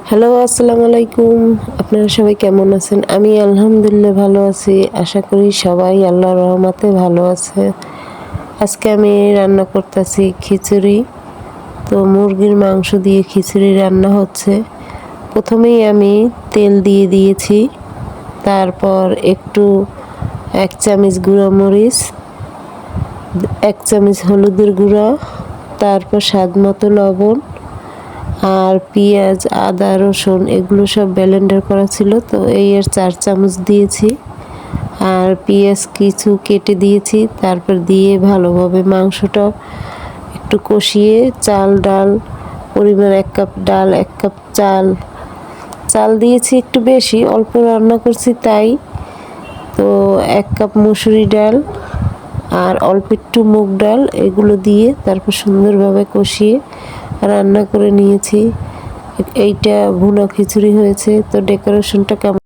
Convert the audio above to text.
Hello, আসসালামু আলাইকুম। আপনারা সবাই কেমন আছেন? আমি আলহামদুলিল্লাহ ভালো আছি। আশা করি সবাই আল্লাহর রহমতে ভালো আছে। আজকে আমি রান্না করতেছি খিচুড়ি। তো মুরগির মাংস দিয়ে খিচুড়ি রান্না হচ্ছে। প্রথমেই আমি তেল দিয়ে দিয়েছি। তারপর একটু 1 চামচ গুঁড়া মরিচ, 1 চামচ হলুদের গুঁড়া, তারপর স্বাদ মতো লবণ আর পেঁয়াজ, আদা, রসুন এগুলো সব ব্লেন্ডার করা ছিল, তো এই 4 চামচ দিয়েছি। আর পেঁয়াজ কিছু কেটে দিয়েছি, তারপর দিয়ে ভালোভাবে মাংসটা একটু কষিয়ে ডাল পরিমাণ 1 কাপ ডাল, 1 কাপ চাল দিয়েছি একটু বেশি, অল্প রান্না করছি তাই। তো 1 কাপ মসুরি ডাল আর অল্প একটু মুগ ডাল এগুলো দিয়ে তারপর সুন্দরভাবে কষিয়ে রান্না করে নিয়েছি। এইটা ভুনা খিচুড়ি হয়েছে। তো ডেকোরেশনটা কেমন